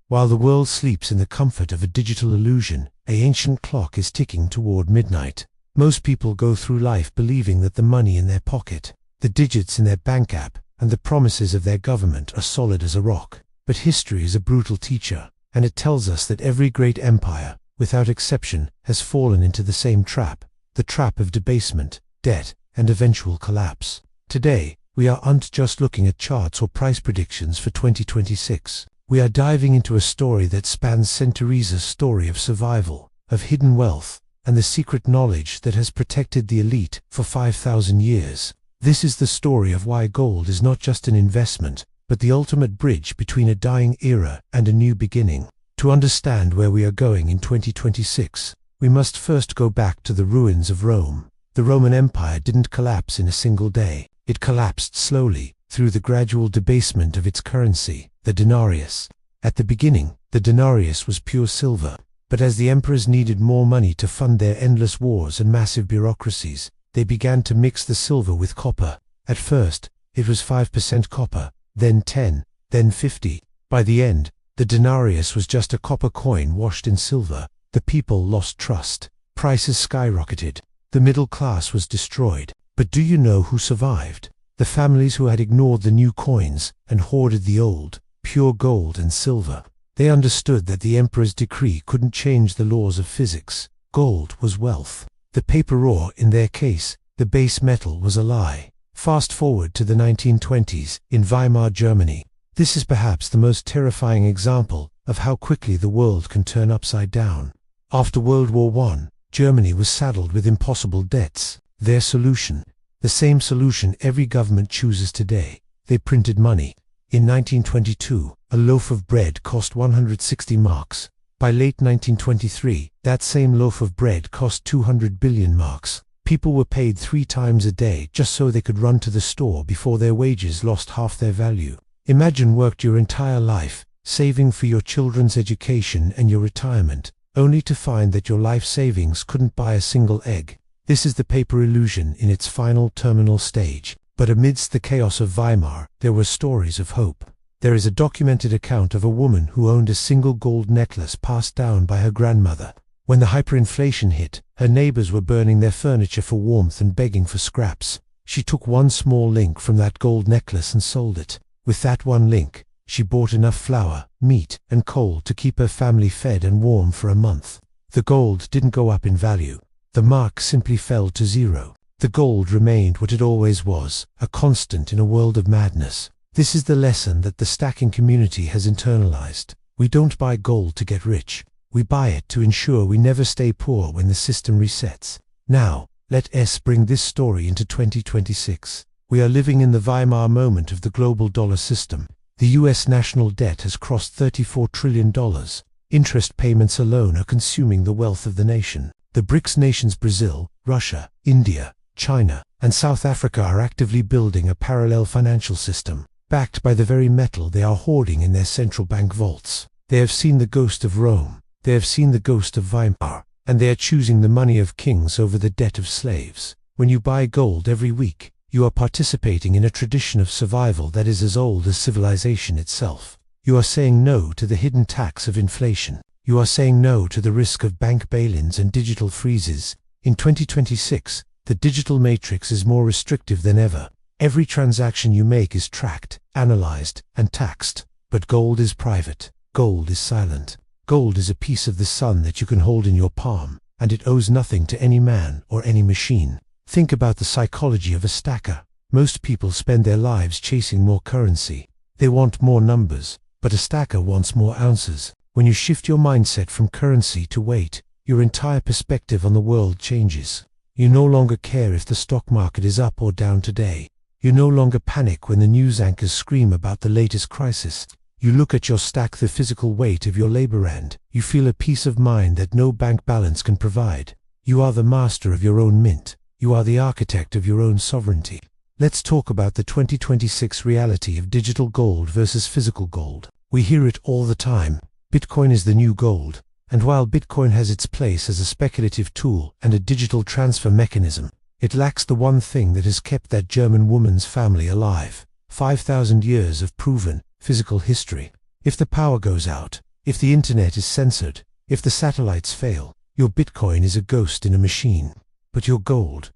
While the world sleeps in the comfort of a digital illusion, an ancient clock is ticking toward midnight. Most people go through life believing that the money in their pocket, the digits in their bank app, and the promises of their government are solid as a rock. But history is a brutal teacher, and it tells us that every great empire, without exception, has fallen into the same trap, the trap of debasement, debt, and eventual collapse. Today, we aren't just looking at charts or price predictions for 2026. We are diving into a story that spans centuries, a story of survival, of hidden wealth, and the secret knowledge that has protected the elite for 5,000 years. This is the story of why gold is not just an investment, but the ultimate bridge between a dying era and a new beginning. To understand where we are going in 2026, we must first go back to the ruins of Rome. The Roman Empire didn't collapse in a single day. It collapsed slowly, through the gradual debasement of its currency, the denarius. At the beginning, the denarius was pure silver, but as the emperors needed more money to fund their endless wars and massive bureaucracies, they began to mix the silver with copper. At first, it was 5% copper, then 10, then 50. By the end, the denarius was just a copper coin washed in silver. The people lost trust. Prices skyrocketed. The middle class was destroyed. But do you know who survived? The families who had ignored the new coins and hoarded the old, pure gold and silver. They understood that the emperor's decree couldn't change the laws of physics. Gold was wealth. The paper ore, in their case, the base metal, was a lie. Fast forward to the 1920s, in Weimar Germany. This is perhaps the most terrifying example of how quickly the world can turn upside down. After World War I, Germany was saddled with impossible debts. Their solution, the same solution every government chooses today: they printed money. In 1922, a loaf of bread cost 160 marks. By late 1923, that same loaf of bread cost 200 billion marks. People were paid 3 times a day just so they could run to the store before their wages lost half their value. Imagine worked your entire life, saving for your children's education and your retirement, only to find that your life savings couldn't buy a single egg. This is the paper illusion in its final terminal stage. But amidst the chaos of Weimar, there were stories of hope. There is a documented account of a woman who owned a single gold necklace passed down by her grandmother. When the hyperinflation hit, her neighbors were burning their furniture for warmth and begging for scraps. She took one small link from that gold necklace and sold it. With that one link, she bought enough flour, meat, and coal to keep her family fed and warm for a month. The gold didn't go up in value. The mark simply fell to zero. The gold remained what it always was, a constant in a world of madness. This is the lesson that the stacking community has internalized. We don't buy gold to get rich. We buy it to ensure we never stay poor when the system resets. Now, let us bring this story into 2026. We are living in the Weimar moment of the global dollar system. The US national debt has crossed $34 trillion. Interest payments alone are consuming the wealth of the nation. The BRICS nations Brazil, Russia, India, China, and South Africa are actively building a parallel financial system, backed by the very metal they are hoarding in their central bank vaults. They have seen the ghost of Rome, they have seen the ghost of Weimar, and they are choosing the money of kings over the debt of slaves. When you buy gold every week, you are participating in a tradition of survival that is as old as civilization itself. You are saying no to the hidden tax of inflation. You are saying no to the risk of bank bail-ins and digital freezes. In 2026, the digital matrix is more restrictive than ever. Every transaction you make is tracked, analyzed, and taxed. But gold is private. Gold is silent. Gold is a piece of the sun that you can hold in your palm, and it owes nothing to any man or any machine. Think about the psychology of a stacker. Most people spend their lives chasing more currency. They want more numbers, but a stacker wants more ounces. When you shift your mindset from currency to weight, your entire perspective on the world changes. You no longer care if the stock market is up or down today. You no longer panic when the news anchors scream about the latest crisis. You look at your stack, the physical weight of your labor, and you feel a peace of mind that no bank balance can provide. You are the master of your own mint. You are the architect of your own sovereignty. Let's talk about the 2026 reality of digital gold versus physical gold. We hear it all the time. Bitcoin is the new gold, and while Bitcoin has its place as a speculative tool and a digital transfer mechanism, it lacks the one thing that has kept that German woman's family alive: 5,000 years of proven, physical history. If the power goes out, If the internet is censored, if the satellites fail, your Bitcoin is a ghost in a machine. But your gold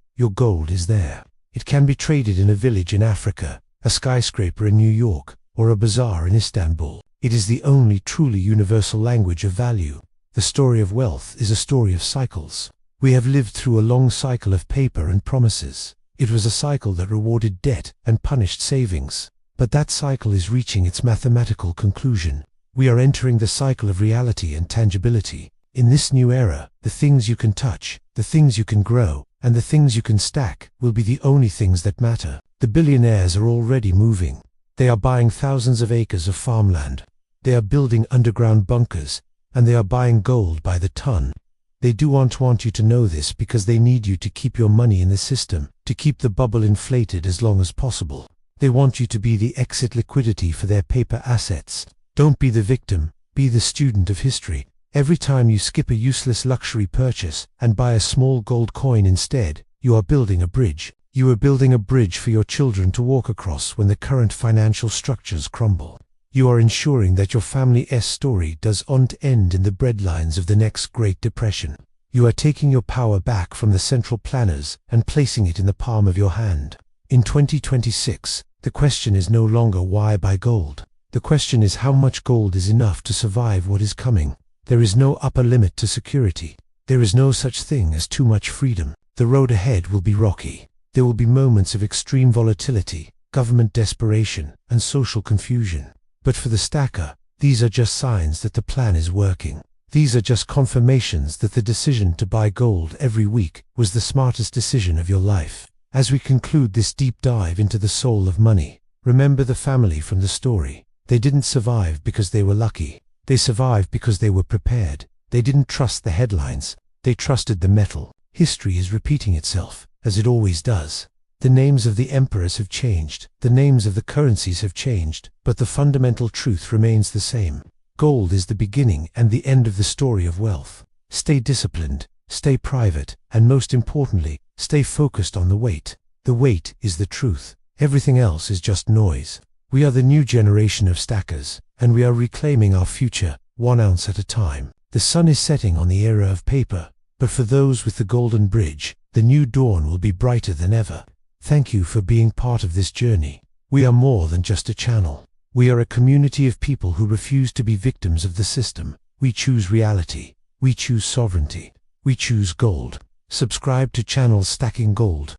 is there. It can be traded in a village in Africa, a skyscraper in New York, or a bazaar in Istanbul. It is the only truly universal language of value. The story of wealth is a story of cycles. We have lived through a long cycle of paper and promises. It was a cycle that rewarded debt and punished savings. But that cycle is reaching its mathematical conclusion. We are entering the cycle of reality and tangibility. In this new era, the things you can touch, the things you can grow, and the things you can stack will be the only things that matter. The billionaires are already moving. They are buying thousands of acres of farmland. They are building underground bunkers, and they are buying gold by the ton. They do want you to know this because they need you to keep your money in the system, to keep the bubble inflated as long as possible. They want you to be the exit liquidity for their paper assets. Don't be the victim, be the student of history. Every time you skip a useless luxury purchase and buy a small gold coin instead, you are building a bridge. You are building a bridge for your children to walk across when the current financial structures crumble. You are ensuring that your family's story does not end in the breadlines of the next Great Depression. You are taking your power back from the central planners and placing it in the palm of your hand. In 2026, the question is no longer why buy gold. The question is how much gold is enough to survive what is coming. There is no upper limit to security. There is no such thing as too much freedom. The road ahead will be rocky. There will be moments of extreme volatility, government desperation, and social confusion. But for the stacker, these are just signs that the plan is working. These are just confirmations that the decision to buy gold every week was the smartest decision of your life. As we conclude this deep dive into the soul of money, remember the family from the story. They didn't survive because they were lucky. They survived because they were prepared. They didn't trust the headlines. They trusted the metal. History is repeating itself, as it always does. The names of the emperors have changed, the names of the currencies have changed, but the fundamental truth remains the same. Gold is the beginning and the end of the story of wealth. Stay disciplined, stay private, and most importantly, stay focused on the weight. The weight is the truth. Everything else is just noise. We are the new generation of stackers, and we are reclaiming our future, 1 ounce at a time. The sun is setting on the era of paper, but for those with the golden bridge, the new dawn will be brighter than ever. Thank you for being part of this journey. We are more than just a channel. We are a community of people who refuse to be victims of the system. We choose reality. We choose sovereignty. We choose gold. Subscribe to channel Stacking Gold.